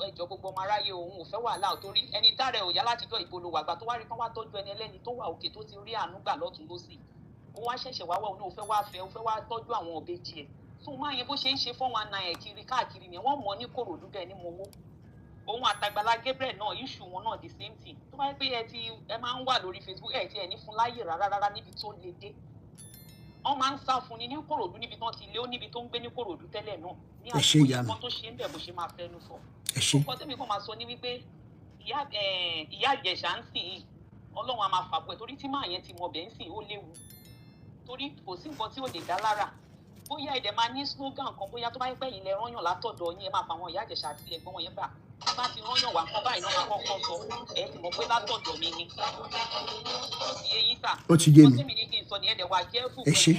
ẹjọ́ gbogbo ọmọ aráyé òun ò fẹ́ wàhálà torí ẹni dára ẹ̀ ò yá láti jọ ìpolówó àgbà tó wá rí kán wá tọ́jú ẹni ẹlẹ́ni tó wà òkè tó ti rí àánú gbà lọ́tún lọ́sì ó wá ṣẹ̀ṣẹ̀ wá wá òun ò fẹ́ wá tọ́jú àwọn òbejì ẹ̀ tó máa yẹn bó ṣe ń ṣe fún wọn náà ẹ̀ kiri káàkiri ni wọ́n mọ̀ ní Kòròdú bẹ́ẹ̀ ni mo wó òun àtàgbàlá Gabriel náà issue wọn náà the same thing tó bá yẹ pé ẹ máa ń wà lórí Facebook ẹ̀ tí ẹ̀ ní fún láyè rárá níbi tó le dé wọ́n máa ń sá fún ni ní Kòròdú níbi tán ti lé ó níbi tó ń gbé ní Kòròdú tẹ́lẹ̀ náà ní àsìkò ìkan tó ṣe ń bẹ̀ bó ṣe máa fẹ́nu fọ. nǹkan tẹ́mi kan máa sọ ní wípé ìyá Ìjẹ̀ṣà ń sìn yìí Ọlọ́run á máa fàbọ̀ ẹ̀ torí tí máa yẹn ti mọ̀ bẹ́ẹ̀ ń sìn ó léwu torí kò sí nǹkan tí ò lè dá lára bóyá ẹ̀dẹ̀ máa ní slogan kan bóyá tó bá yẹ pé yín lẹ rányàn látọ̀dọ̀ yín ẹ máa fa àwọn Ìyá Ìjẹ̀ṣà àti ẹ̀gbọ́n wọn yẹn gbà bá ti rányàn wá kan báyìí náà máa kọ́kọ́ sọ ẹ̀ ti mọ̀ pé látọ̀dọ̀ mi ni ó ti yé mi ẹ ṣe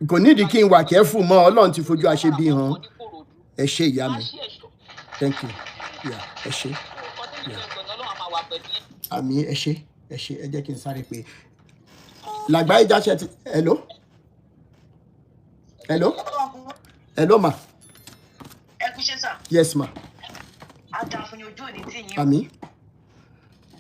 kò nídìí kí n wà kẹ́fù mọ́ Ọlọ́run ti fojú aṣebi hàn ẹ ṣe ìyá mi thank you ẹ ṣe àmì ẹ ṣe ẹ jẹ́ kí n sáré pé Làgbáyé Jáṣẹ́ ti hello ma. ẹ kú ṣe sà. yes ma. àdàfún ojú òní tí yín. àmì.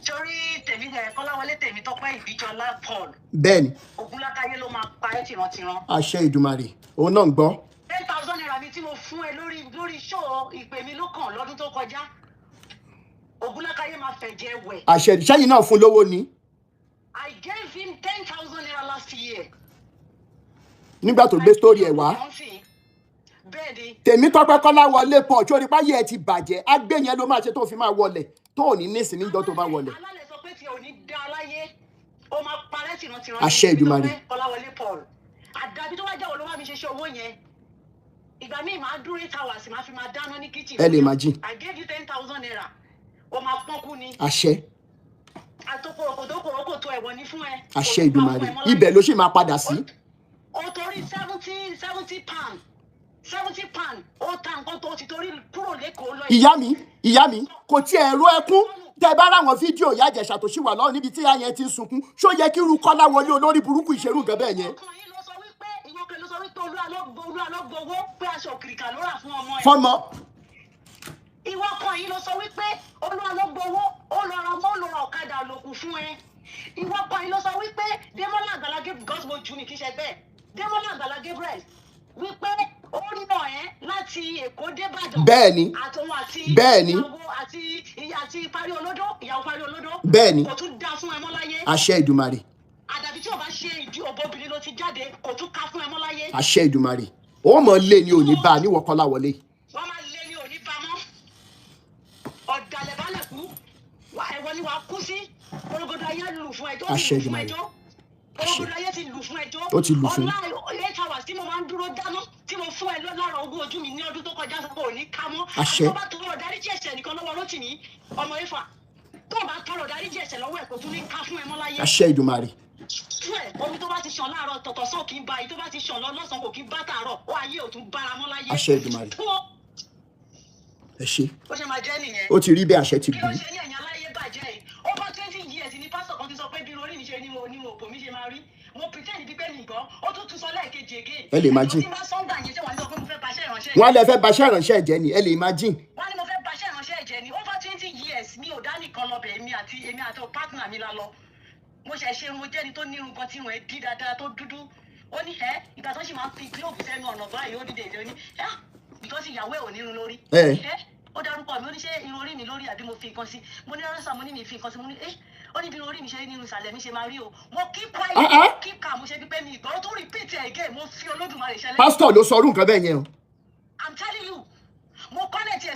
torí tèmi Kọ́láwọlé tèmi Tọ́pẹ́ Ìbíjọlá Paul. bẹ́ẹ̀ni. Ògúnlákayé ló máa pa ẹ́ tìrantìran. àṣẹ Ìdùmarè òun náà ń gbọ́. 10,000 naira mi tí mo fún ẹ lórí ṣó ìpè mi ló kàn lọ́dún tó kọjá. Ògúnlákayé máa fẹ̀jẹ̀ wẹ̀. àṣẹ ìṣẹ́yìn náà fún lówó ni. I gave him 10,000 naira last year. nígbà tó gbé sítórì ẹ̀ wá. Tèmítọ́pẹ́ Kọ́láwọlé Paul tí orí páyé ẹ ti bàjẹ́ agbé yẹn ló máa ṣe tó fi máa wọlẹ̀ tó ò ní nísìnyí níjọ́ tó bá wọlẹ̀. alálẹ̀ sọ pé tí ò ní dá láyé ó máa parẹ́ tìrantìran. àṣẹ Ìdùmarè. Kọ́láwọlé Paul àdàbí tó bá jẹ́ olówó mi ṣe ṣe owó yẹn ìgbà míì máa dúró 8 hours máa fi máa dáná ní kitchen. ẹ lè máa jìn. I gave you 10,000 naira ó máa pọ́nkú ni. àṣẹ. àtòkòròkò tó ẹ̀wọ̀n ní fún ẹ. àṣẹ Ìdùmarè ibẹ̀ ló sì máa padà sí. ó torí 70 pound 70 pound ó ta nǹkan tó ti torí kúrò lẹ́kọ̀ọ́ lọ. ìyá mi kò tiẹ̀ ro ẹkún tẹ bá ráwọn fídíò Ìyá Ìjẹ̀ṣà tó ṣì wà lọ́wọ́ níbi tí ìyá yẹn ti ń sunkún ṣó yẹ kí irú Kọ́láwọlé olórí burúkú ìṣerú nǹkan bẹ́ẹ̀ yẹn. ọkàn yìí ló sọ wípé ìwọ kan ló sọ wípé Olú Alo gbowó pé aṣọ òkìrìkà ló rà fún ọmọ ẹ. fọmọ. ìwọ kan yìí ló sọ wípé Olú Alo gbowó ó lọ ra mọ́ ló ra ọ̀kadà lòkù fún ẹ. ìwọ kan yìí ló sọ wípé Démọ́lá Àgbàlá Gabriel because mo jù ní kí ṣe bẹ́ẹ̀ Démọ́lá Àgbàlá Gabriel wípé ó ń nà ẹ́ láti Èkó débàdàn. bẹ́ẹ̀ni àtòun àti bẹ́ẹ̀ni ìyàwó àti parí olódó ìyàwó parí olódó. bẹ́ẹ̀ni kò tún dá fún ẹ mọ́ láyé. àṣẹ Ìdùmarè. àdàbí tí o bá ṣe ìdí òbóbìnrin ló ti jáde kò tún ká fún ẹ mọ́ láyé. àṣẹ Ìdùmarè ó mọ̀ lé ní òní bá a níwọ̀ Kọ́láwọlé. wọ́n máa lé ní òní bá mọ́ ọ̀dàlẹ̀ balẹ̀ kú ẹ̀wọ̀n ni wàá kú sí orogodo ayé lù fún ẹjọ́ àṣẹ Ìdùmarè. orogodo ayé ti lù fún ẹjọ́ ó ti lù fún. ọlá 8 hours tí mo máa ń dúró dáná tí mo fún ẹ lára ogún ojú mi ní ọdún tó kọjá sọ pé ò ní ká mọ́. àṣẹ. tó bá tọrọ dáríjì ẹ̀ṣẹ̀ nìkan lọ́wọ́ Rótìmí ọmọ Ifá tó bá tọrọ dáríjì ẹ̀ṣẹ̀ lọ́wọ́ ẹ̀ kò tún ní ká fún ẹ mọ́ láyé. àṣẹ Ìdùmarè. omi tó bá ti ṣàn láàárọ̀ tọ̀tọ̀ sọ kì í ba èyí tó bá ti ṣàn lọ́sàn-án kò kì í bá tààrọ̀ ó ayé ò tún bára mọ́ láyé. àṣẹ Ìdùmarè. ẹ ṣe. ó ṣe máa jẹ́ nìyẹn. ó ti rí bẹ́ẹ̀ àṣẹ ti kí bù. ló ṣe ní ẹ̀yìn aláyé bàjẹ́ yìí over 20 years ni pásítọ̀ kan ti sọ pé bí orí mi ṣe ní mo òpó mi ṣe máa rí mo pretend bí pé mi gbọ́ ó tún sọ lẹ́ẹ̀kejì again. ẹ lè máa jìn. wọ́n lè fẹ́ baṣẹ́ ìránṣẹ́ ẹ̀jẹ̀ ni ẹ lè máa jìn. wọ́n ní mo fẹ́ baṣẹ́ ìránṣẹ́ ẹ̀jẹ̀ ni over 20 years mi ò dá nìkan lọ bẹ̀ èmi àti partner mi la lọ mo ṣẹ̀ ṣe mo jẹ́ni tó nírun kan tí wọ́n dí dáadáa tó dúdú ó ní ìgbà tó ṣì máa ń fi gílóòbù sẹ́nu ọ̀nà báyìí ó dìde ìdè ó ní because ìyàwó ẹ̀ ò nírun lórí. ó dárúkọ mi ó ní ṣe irun orí mi lórí àbí mo fi nǹkan sí mo ní rárá mo ní mi fi nǹkan sí mo ní ó ní bí irun orí mi ṣe rí nínú ìsàlẹ̀ mi ṣe máa rí o mo keep quiet keep calm mo ṣe bí pé mi ìgbọ́rọ̀ tó repeat ẹ̀ again mo fi Olódùmarè ṣẹlẹ̀. pásítọ̀ ló sọ orú nǹkan bẹ́ẹ̀ yẹn o. I'm telling you mo kọ́lẹ̀ tiẹ̀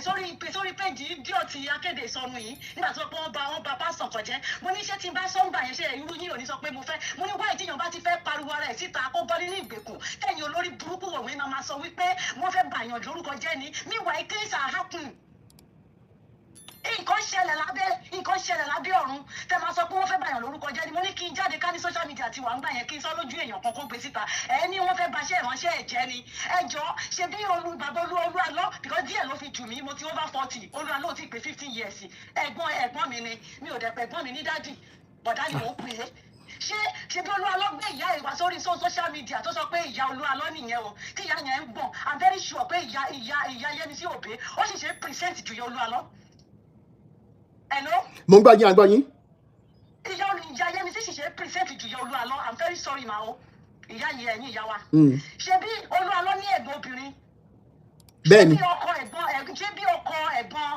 sórí péjì idiot akéde ìsọnù yìí nígbà tó pé wọ́n ba pásítọ̀ kan jẹ́ mo ní ṣé tí n bá sọ́ngbà yẹn ṣe irú yín ò ní sọ pé mo fẹ́ mo ní wáyé tíyan bá ti fẹ́ pariwo ara ẹ̀ síta kó bọ́ nínú ìgbèkùn kẹ́yìn olórí burúkú wọ̀nyí máa sọ wípé wọ́n fẹ́ bàyàn lórúkọ jẹ́ ni meanwhile things are happening. nǹkan ṣẹlẹ̀ lábẹ́ ọ̀run tẹ máa sọ pé wọ́n fẹ́ bàyàn lórúkọ jẹ́ ni mo ní kí n jáde ká ní social media ti wà ń gbà yẹn kí n sọ lójú èèyàn kan kó gbé síta ẹ ní wọ́n fẹ́ baṣẹ́ ìránṣẹ́ ẹ̀ jẹ́ ni ẹ jọ ṣe bí bàbá Olu Alo because díẹ̀ ló fi jù mí mo ti over 40 Olu Alo ti pé 15 years ẹ̀gbọ́n mi ni mi ò dẹ̀ pẹ̀ ẹ̀gbọ́n mi ní dádì bọ̀dá ni mò ń pè é ṣe bí Olu Alo gbé ìyá ìwà sórí social media tó sọ pé ìyá Olu Alo nìyẹn o tí ìyá yẹn ń gbọ̀n I'm very sure pé ìyá Yẹmisí Òbé ó sì ṣe present ju ìyá Olu Alo. Hello? Mo ń gbọ́ yín àgbọ́ yín. Ìyá Yẹmisí sì ṣe present ju ìyá Olu Alo I'm very sorry ma o ìyá yìí ẹ̀yìn ìyá wa. ṣe bí Olu Alo ní ẹ̀gbọ́n obìnrin. Bẹ́ẹ̀ni. ṣe bí ọkọ ẹ̀gbọ́n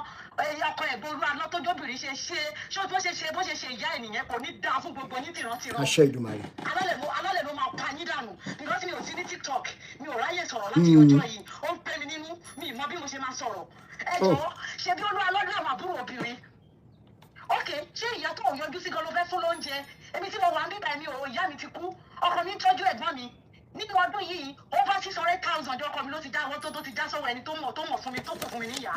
Olu Alo tó jóbìnrin ṣe bó ṣe ṣe ìyá ènìyàn kò ní dáa fún gbogbo yín tìrántìrán. Àṣẹ Ìdùmarè. alálẹ̀ ló máa pa yín dànù because mi ò sí ní TikTok mi ò ráyè sọ̀rọ̀ láti ọjọ́ yìí ó ń pè mí nínú mi ì mọ bí mo ṣe máa sọ̀rọ̀ ẹ jọ̀ọ́ ṣe bí Olu Alo ní àwọn àbúrò obìnrin. Ok, ṣé ìyá tó yọjú sí gan ló fẹ́ fún lóúnjẹ èmi tí mo wà ń bíbá mi ò ìyá mi ti kú ọkọ mi ń tọ́jú ẹ̀gbọ́n mi nínú ọdún yìí over 600,000 ọkọ mi ló ti já owó tó ti já sọ́wọ́ ẹni tó mọ̀ fún mi tó kù fún mi níyà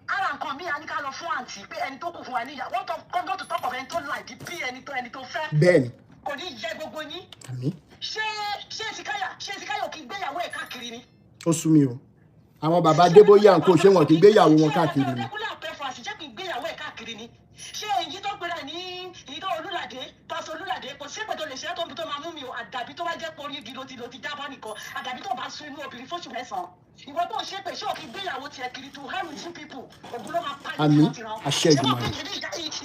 ara nǹkan mi àní ká lọ fún àǹtí pé ẹni tó kù fún wa níyà wọ́n tó kọ́ńtò tó tọkọ̀ ẹni tó láìdí bí ẹni tó fẹ́ bẹ́ẹ̀ni kò ní yẹ gbogbo yín àmín. ṣé Èsìkáyà kì í gbéyàwó ẹ̀ káàkiri ni. Ó sú mi o àwọn bàbá Adébóyè àǹkó ṣé wọn kì í gbéyàwó wọn káàkiri ni. ṣé èyí tó gbéra ní ìdó Olúlàdé pásọ Olúlàdé kò sí ìpètò lè ṣe tó máa mú mi o àdàbí tó bá jẹ́ pé orí igi ló ti jábọ́ nìkan àdàbí tó bá sun inú obìnrin fóṣù mẹ́sàn-án ìwọ tó ń ṣe pé ṣé òkè gbéyàwó tiẹ̀ kiri to harm two people ògùn ló máa pa àmín. ìtìrán Àṣẹ Ìdùmarè.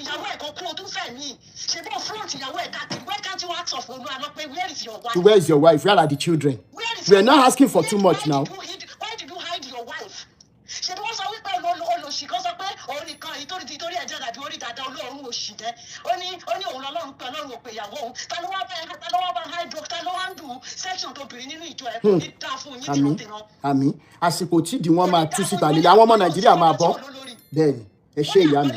ìyàwó ẹ̀ kan kú o tún fẹ́ mí ṣe bó front ìyàwó ẹ̀ káàkiri why can't you ask of Olu Alo pé where is your wife. Where is your wife? Where are the children? We are not asking for too much now. Why did you hide your wife? ṣe bí wọ́n sọ wípé olóṣì kan sọ pé òun nìkan ìtorí ẹ̀jẹ̀ dàbí orí dada olóòórùn òṣì dẹ́ ó ní òun lọ́lọ́run pé ọlọ́run ò pé ìyàwó òun ta ló wá bá hydro ta ló wá ń dùn section tóbìnrin nínú ìjọ ẹ̀ kò ní dá fún yín tìrọ̀tìrọ̀. Àmín. Àsìkò tí ìdí wọn máa tú síta nílẹ̀ àwọn ọmọ Nàìjíríà máa bọ́. Bẹ́ẹ̀ni ẹ ṣé ìyá mi.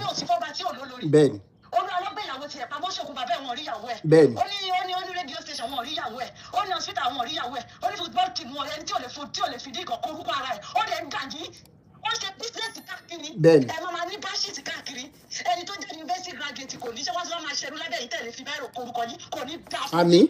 Bẹ́ẹ̀ni. Olu Alo gbé ìyàwó tiẹ̀ pamọ́ ṣòkun bàbá ẹ̀ wọ́n rí ìyàwó ẹ̀. Bẹ́ẹ̀ni. ó ní rédíò station wọ́n rí ìyàwó ẹ̀ ó ní hospital wọ́n rí ìyàwó ẹ̀ ó ní football team wọn ẹni tí ò lè fi dí ìkọ̀ korúkọ ara ẹ̀ ó lè ń gàjí wọ́n ṣe bísíǹsì káàkiri ẹ máa ní báṣìtì káàkiri ẹni tó jẹ́ university graduate kò ní ṣe wọ́n ti máa ṣerú lábẹ́ yìí tẹ̀lé fi bẹ́ẹ̀ rò korúkọ yìí kò ní dá fún. Àmín.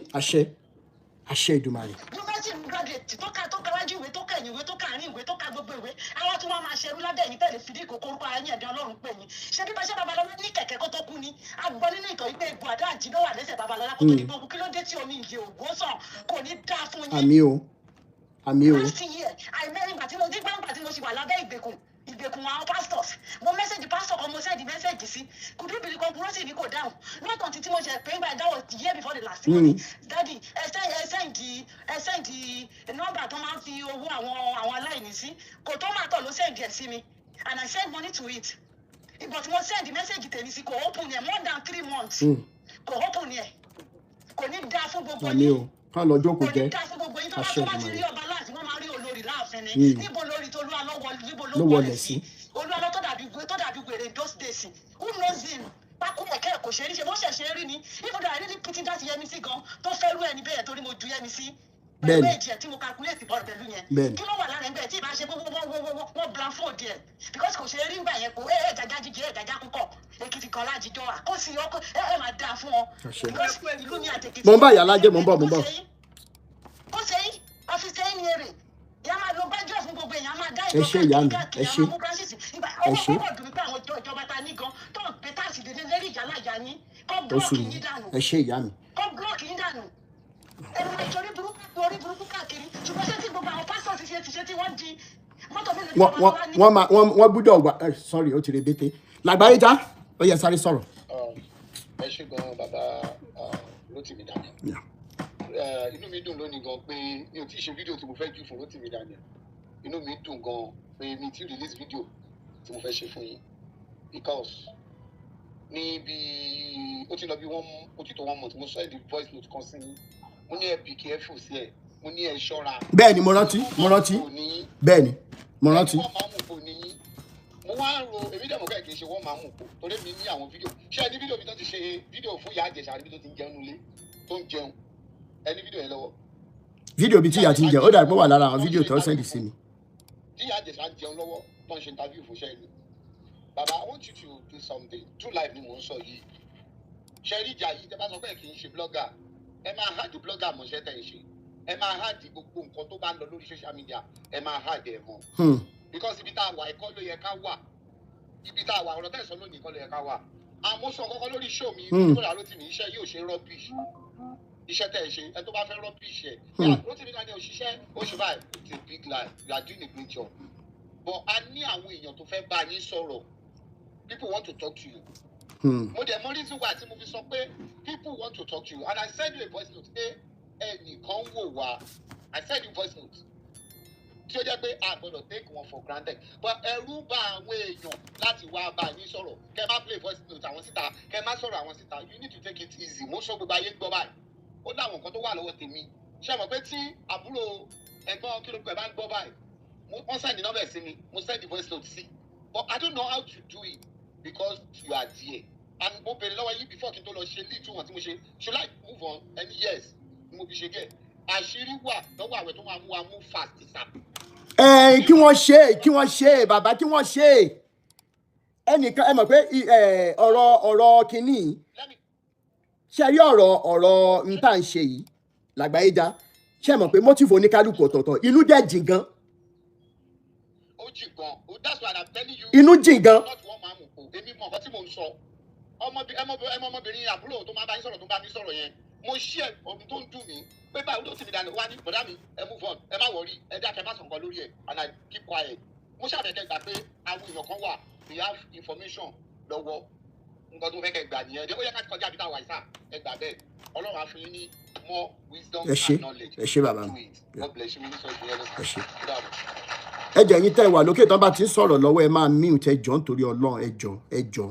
Àṣẹ Ìdùmarè. university graduate tó ka wájú ìwé tó ka ẹ̀yìn ìwé tó ka àárín ìwé tó ka gbogbo ìwé àwọn tí wọ́n máa ṣerú lábẹ́ yìí tẹ̀lé fi dí ìkọ̀ korúkọ ara yẹn ẹ̀dẹ̀ Ọlọ́run pè yín ṣé bí Bàṣẹ́ Babalọ́lá ní kẹ̀kẹ́ kó tó kú ni agbọ́ nínú ìtọ́ ìgbé egbò àdá àjìnà wà lẹ́sẹ̀ Babalọ́lá kó tó ní gbogbo kí ló dé tí omi ìyè ògbó sàn kò ní dá fún yín. Àmín o. Àmín o. last year àìmẹ́rin gbà tí mo ṣì wà lábẹ́ ìgbèkùn àwọn pastors mo message pastor kan mo send message sí could you believe kan sì ní kò dáhùn not until tí mo ṣe pé that was the year before the last one daddy ẹ send number tó máa ń fi owó àwọn aláìní sí kò tó máa tọ̀ ló send ẹ̀ sí mi and I send money to it but mo send message tèmi sí kò open yẹn more than 3 months kò open yẹn kò ní dá fún gbogbo yín ká lọ jókòó jẹ. kò ní dá fún gbogbo yín tó bá ti rí ọba láti wọ́n máa rí olórí láàfin ni níbo lórí tó Olu Alo níbo ló wọlé sí Olu Alo tó dàbí wèrè those days who knows him pákó ẹ̀kẹ́ kò ṣe rí ṣe bó ṣẹ̀ṣẹ̀ rí ni even though I really pity that Yẹmisí gan tó fẹ́ rú ẹni bẹ́ẹ̀ torí mo ju Yẹmisí pẹ̀lú èjì ẹ̀ tí mo calculate bọ́ọ̀lù pẹ̀lú yẹn kí ló wà lára ẹgbẹ́ tí ìbá ṣe wọ́n blindfold ẹ̀ because kò ṣe rí nígbà yẹn kó jàjà jíjẹ jàjà kúkọ̀ Èkìtì kan lájíjọ́ wa kó sì ọkọ máa dáa fún ọ because ìlú mi àtẹ̀kìtì. mo ń bá Iyalaje mo ń bọ̀. ó ṣe yí ọ́fíìsì ẹ̀yìn èrè ìyá máa lo bájọ́ fún gbogbo èèyàn máa dá ìjọ káàkiri àwọn mú branches ọkọ̀ púpọ̀ dùn pé àwọn ìjọba ta ní gan tó ń pe táàsì dédé lérí ìyálà ìyá yín kọ́ búlọ́ọ̀kì yín dànù kọ́ búlọ́ọ̀kì yín dànù ẹnu máa ìṣòrí burúkú káàkiri ṣùgbọ́n ṣé tí gbogbo àwọn pásítọ̀ ti ṣe tí wọ́n di mọ́tò mélòó wọ́n gbúdọ̀ wà sorry ó ti rebete Lágbáyé já ó yẹ sáré sọ̀rọ̀. ẹ ṣe gan bàbá Rótìmí Daniel inú mi dùn lónìí gan pé mi ò tí ì ṣe fídíò tí mo fẹ́ jù fún Rótìmí Daniel inú mi dùn gan pé mi ti release fídíò tí mo fẹ́ ṣe fún yín because ní bí ó ti lọ bí ó ti tó 1 month mo sọ èdè voice note kan sí mo ní ẹ be careful sí ẹ mo ní ẹ ṣọ́ra. bẹ́ẹ̀ni mo rántí bẹ́ẹ̀ni mo rántí. wọ́n máa mú ṣe wọ́n máa mú kó torí mi ní àwọn fídíò ṣé ẹni fídíò mi tó ti ṣe fídíò fún ìyá àjẹsà níbi tó ti ń jẹun nílé tó ń jẹun ẹni fídíò yẹn lọ́wọ́. Fídíò bí tí ìyá ti ń jẹun ó dàgbọ́ wà lára àwọn fídíò tó sẹ́ndì sí mi. Tí ìyá àjẹsà ń jẹun lọ́wọ́ tó ń ṣe interview fún ṣẹ́ni. Bàbá I want you to do something true life ni mò ń sọ yìí. Ṣé rí ìjà yìí tẹ́ bá sọ pé kì í ṣe blogger ẹ máa hard blogger mọ̀ṣẹ́ tẹ̀ ń ṣe ẹ máa hard gbogbo nǹkan tó bá ń lọ lórí social media ẹ máa hard ẹ̀ mọ́. Because ibi tá a wà ẹ̀kọ́ ló yẹ ká wà ibi tá a wà ọ̀rọ̀ tẹ̀sán lónìí kọ́ ló yẹ ká wà. Àmọ́ sọ kọ́kọ́ lórí show mi Olu Alo Àti iṣẹ́ yóò ṣe rubbish iṣẹ́ tẹ̀ ṣe ẹ tó bá fẹ́ rubbish ẹ̀ Rotimi náà ní òṣìṣẹ́ oṣù báyìí it's a big lie you are doing a great job but a ní àwọn èèyàn tó fẹ́ bá yín sọ̀rọ̀ people want to talk to you. Mo dẹ̀ mọ reason why tí mo fi sọ pé people want to talk to you and I send you a voice note pé ẹnìkan wò wá I send you voice note tí ó jẹ́ pé a gbọ́dọ̀ take one for granted but ẹ̀rù bà àwọn èèyàn láti wá bá yín sọ̀rọ̀ kẹ́ má play voice note àwọn síta kẹ́ má sọ̀rọ̀ àwọn síta you need to take it easy mo sọ gbogbo ayé gbọ́ báyìí ó láwọn nǹkan tó wà lọ́wọ́ tèmi ṣé mọ̀ pé tí àbúrò ẹ̀gbọ́n kí ló pẹ̀ bá ń gbọ́ báyìí wọ́n send number sí mi mo send voice note sí but I don't know how to do it because you are there and mo bèrè lọ́wọ́ yìí before kí n tó lọ ṣe lead tí wọ́n tí mo ṣe should I move on any yes mo fi ṣe díẹ̀ àṣírí wà lọ́wọ́ àwẹ̀ tó máa mú wa move fast sá. Kí wọ́n ṣe bàbá kí wọ́n ṣe ẹnìkan ẹ mọ̀ pé ọ̀rọ̀ kìíní ṣe rí ọ̀rọ̀ n tá à ń ṣe yìí lágbàáyé já ṣe mọ̀ pé motive oníkálukú ọ̀tọ̀ọ̀tọ̀ inú dẹ̀ jìn gan. Ó jìn gan that's why I'm telling you. Inú jìn gan. Èmi mọ̀ nǹkan tí mò ń sọ ọmọbìnrin àbúrò tó máa bá yín sọ̀rọ̀ tó bá mi sọ̀rọ̀ yẹn mo ṣí ẹ̀ ọdún tó ń dùn mí pé báwo ló ti mi dànù wá ní bọ̀dá mi ẹ move on ẹ má wọrí ẹ dákẹ́ má sọ̀rọ̀ lórí ẹ̀ and I keep quiet mo ṣàbẹ̀kẹ́ gbà pé àwọn èèyàn kan wà we have information lọ́wọ́ nǹkan tó fẹ́ kẹ́ gbà nìyẹn ó yẹ ká kọjá àbíta wàísà ẹ gbà bẹ́ẹ̀ Ọlọ́run á fún yín ní more wisdom and knowledge. ẹ ṣé bàbá mi God bless you minister ẹ ṣé. Ẹ jẹ́ yín tẹ́ wà lókè tán bá ti ń sọ̀rọ̀ lọ́wọ́ ẹ máa mute ẹjọ́ nítorí Ọlọ́run ẹjọ́